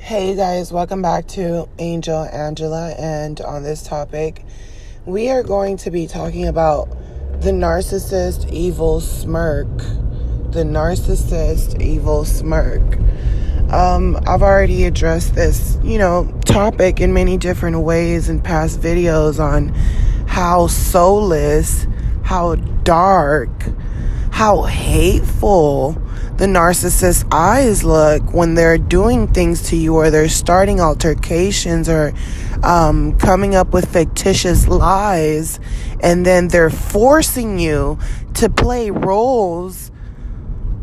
Hey guys, welcome back to Angel Angela, and on this topic we are going to be talking about the narcissist evil smirk. The narcissist evil smirk. I've already addressed this, topic in many different ways in past videos on how soulless, how dark, how hateful the narcissist's eyes look when they're doing things to you, or they're starting altercations, or coming up with fictitious lies, and then they're forcing you to play roles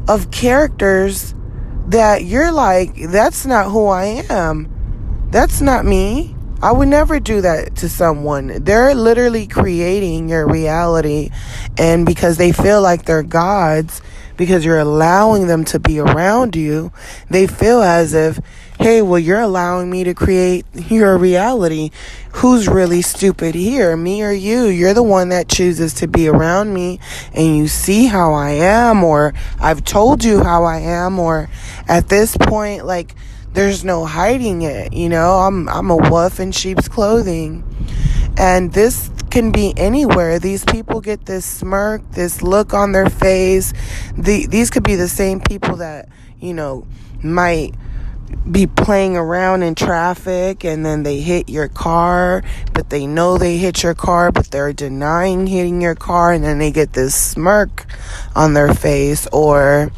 of characters that you're like, that's not who I am. That's not me. I would never do that to someone. They're literally creating your reality, and because they feel like they're gods, because you're allowing them to be around you, they feel as if, hey, well, you're allowing me to create your reality. Who's really stupid here, me or you? You're the one that chooses to be around me, and you see how I am, or I've told you how I am, or at this point, like, there's no hiding it. I'm a wolf in sheep's clothing. And this can be anywhere. These people get this smirk, this look on their face. These could be the same people that, might be playing around in traffic, and then they hit your car, but they know they hit your car, but they're denying hitting your car, and then they get this smirk on their face. Or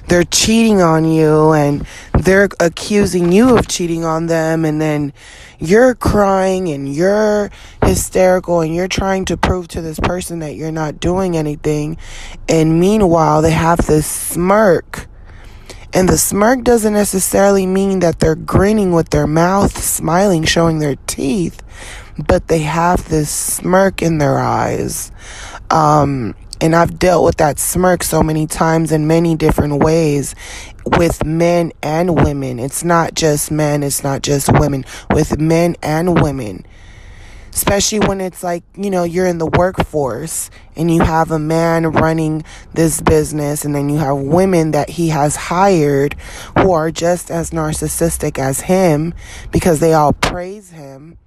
they're cheating on you and they're accusing you of cheating on them, and then you're crying and you're hysterical and you're trying to prove to this person that you're not doing anything. And meanwhile, they have this smirk. And the smirk doesn't necessarily mean that they're grinning with their mouth, smiling, showing their teeth, but they have this smirk in their eyes. And I've dealt with that smirk so many times in many different ways with men and women. It's not just men, it's not just women, with men and women. Especially when it's like, you're in the workforce and you have a man running this business, and then you have women that he has hired who are just as narcissistic as him because they all praise him.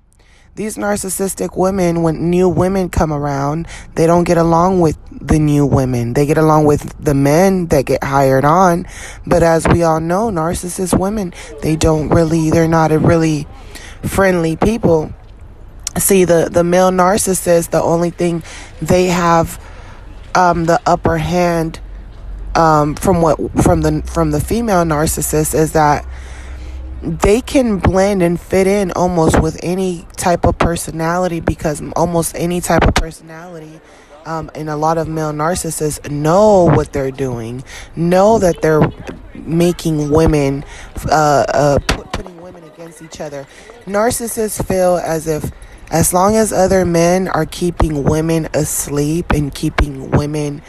These narcissistic women, when new women come around, they don't get along with the new women. They get along with the men that get hired on. But as we all know, narcissist women, they're not a really friendly people. See, the male narcissist, the only thing they have the upper hand from the female narcissist is that they can blend and fit in almost with any type of personality, because almost any type of personality and a lot of male narcissists know what they're doing, know that they're making women, putting women against each other. Narcissists feel as if as long as other men are keeping women asleep and keeping women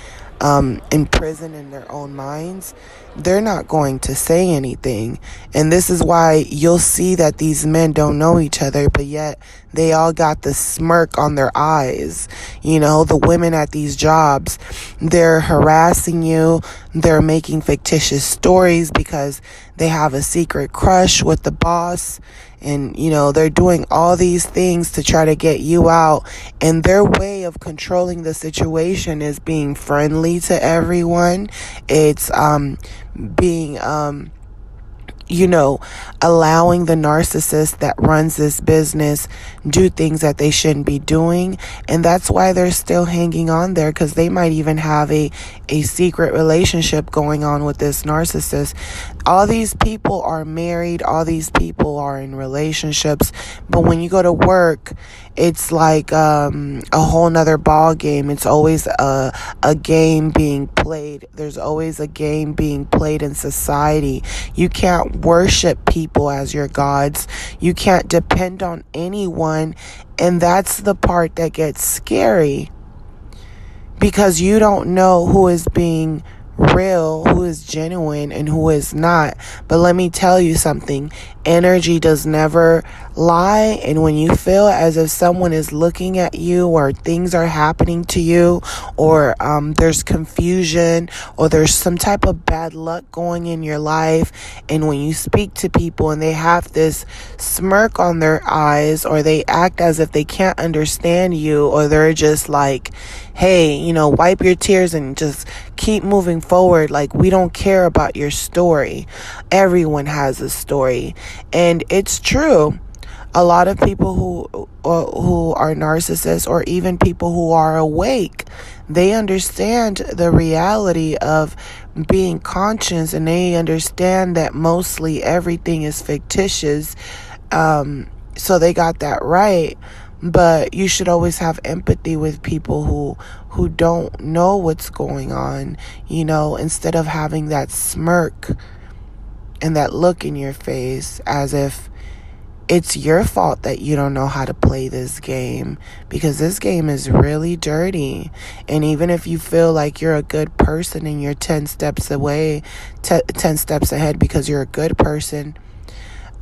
imprisoned in their own minds, they're not going to say anything. And this is why you'll see that these men don't know each other, but yet they all got the smirk on their eyes. The women at these jobs, they're harassing you, they're making fictitious stories because they have a secret crush with the boss. And, they're doing all these things to try to get you out. And their way of controlling the situation is being friendly to everyone. It's being, allowing the narcissist that runs this business do things that they shouldn't be doing. And that's why they're still hanging on there, because they might even have a secret relationship going on with this narcissist. All these people are married, all these people are in relationships, but when you go to work, it's like a whole nother ball game. It's always a game being played. There's always a game being played in society. You can't worship people as your gods. You can't depend on anyone. And that's the part that gets scary, because you don't know who is being real, who is genuine, and who is not. But let me tell you something. Energy does never lie and when you feel as if someone is looking at you or things are happening to you or there's confusion or there's some type of bad luck going in your life, and when you speak to people and they have this smirk on their eyes or they act as if they can't understand you, or they're just like, hey, wipe your tears and just keep moving forward. Like, we don't care about your story. Everyone has a story. And it's true. A lot of people who are narcissists, or even people who are awake, they understand the reality of being conscious, and they understand that mostly everything is fictitious. So they got that right. But you should always have empathy with people who don't know what's going on, instead of having that smirk and that look in your face as if it's your fault that you don't know how to play this game, because this game is really dirty. And even if you feel like you're a good person and you're 10 steps ahead because you're a good person,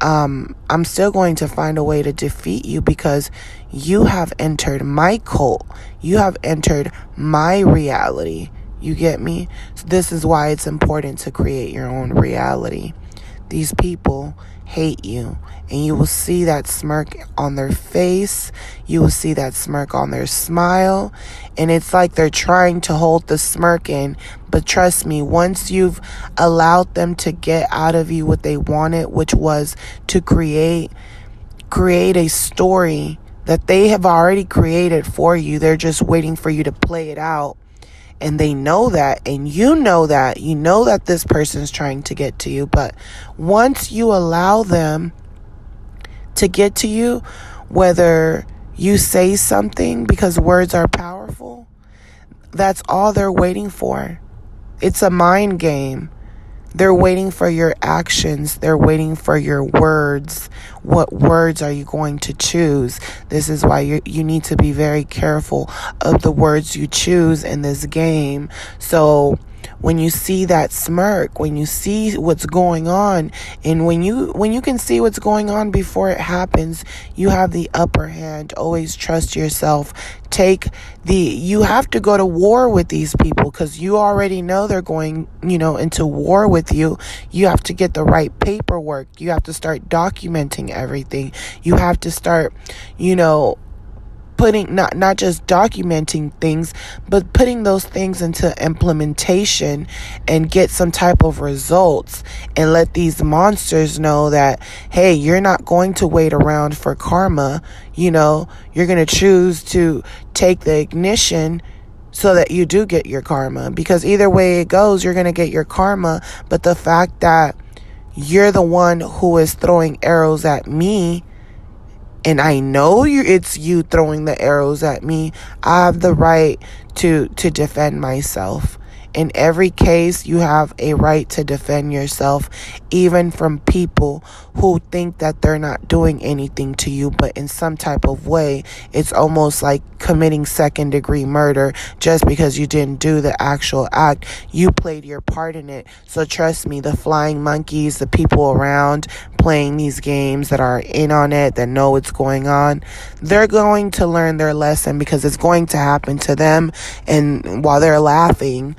I'm still going to find a way to defeat you, because you have entered my cult. You have entered my reality. You get me? So this is why it's important to create your own reality. These people hate you, and you will see that smirk on their face. You will see that smirk on their smile, and it's like they're trying to hold the smirk in. But trust me, once you've allowed them to get out of you what they wanted, which was to create a story that they have already created for you, they're just waiting for you to play it out. And they know that, and you know that this person's trying to get to you. But once you allow them to get to you, whether you say something, because words are powerful, that's all they're waiting for. It's a mind game. They're waiting for your actions. They're waiting for your words. What words are you going to choose? This is why you need to be very careful of the words you choose in this game. So when you see that smirk, when you see what's going on, and when you can see what's going on before it happens, you have the upper hand. Always trust yourself. You have to go to war with these people, because you already know they're going, into war with you. You have to get the right paperwork. You have to start documenting everything. You have to start, putting not just documenting things, but putting those things into implementation and get some type of results, and let these monsters know that, hey, you're not going to wait around for karma. You're going to choose to take the ignition so that you do get your karma, because either way it goes, you're going to get your karma. But the fact that you're the one who is throwing arrows at me, and I know it's you throwing the arrows at me, I have the right to defend myself. In every case, you have a right to defend yourself, even from people who think that they're not doing anything to you, but in some type of way, it's almost like committing second-degree murder just because you didn't do the actual act. You played your part in it. So trust me, the flying monkeys, the people around playing these games that are in on it, that know what's going on, they're going to learn their lesson, because it's going to happen to them. And while they're laughing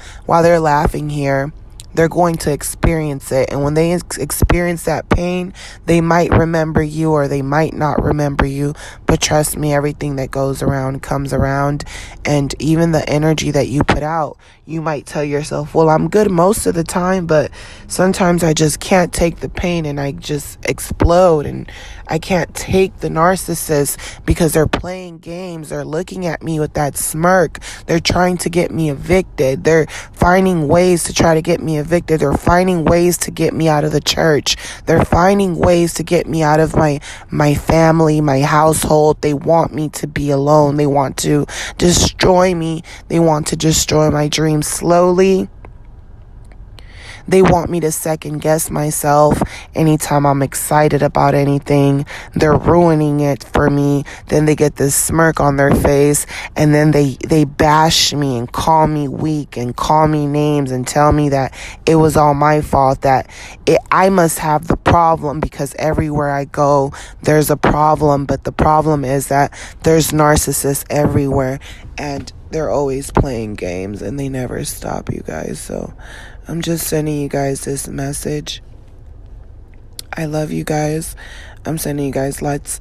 here, they're going to experience it. And when they experience that pain, they might remember you or they might not remember you. But trust me, everything that goes around comes around. And even the energy that you put out, you might tell yourself, well, I'm good most of the time, but sometimes I just can't take the pain and I just explode. And I can't take the narcissist because they're playing games. They're looking at me with that smirk. They're trying to get me evicted. They're finding ways to try to get me evicted. They're finding ways to get me out of the church. They're finding ways to get me out of my family, my household. They want me to be alone. They want to destroy me. They want to destroy my dreams slowly. They want me to second guess myself anytime I'm excited about anything. They're ruining it for me. Then they get this smirk on their face, and then they bash me and call me weak and call me names and tell me that it was all my fault, that I must have the problem because everywhere I go, there's a problem. But the problem is that there's narcissists everywhere, and they're always playing games and they never stop, you guys. So I'm just sending you guys this message. I love you guys. I'm sending you guys lots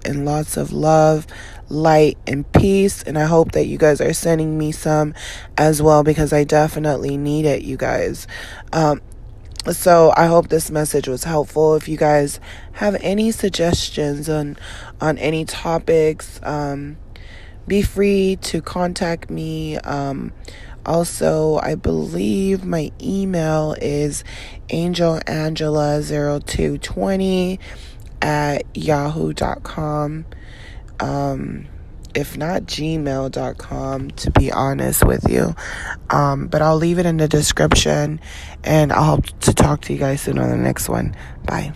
and lots of love, light, and peace. And I hope that you guys are sending me some as well, because I definitely need it, you guys. So I hope this message was helpful. If you guys have any suggestions on any topics, be free to contact me. Also, I believe my email is angelangela0220@yahoo.com. If not gmail.com, to be honest with you. But I'll leave it in the description, and I'll hope to talk to you guys soon on the next one. Bye.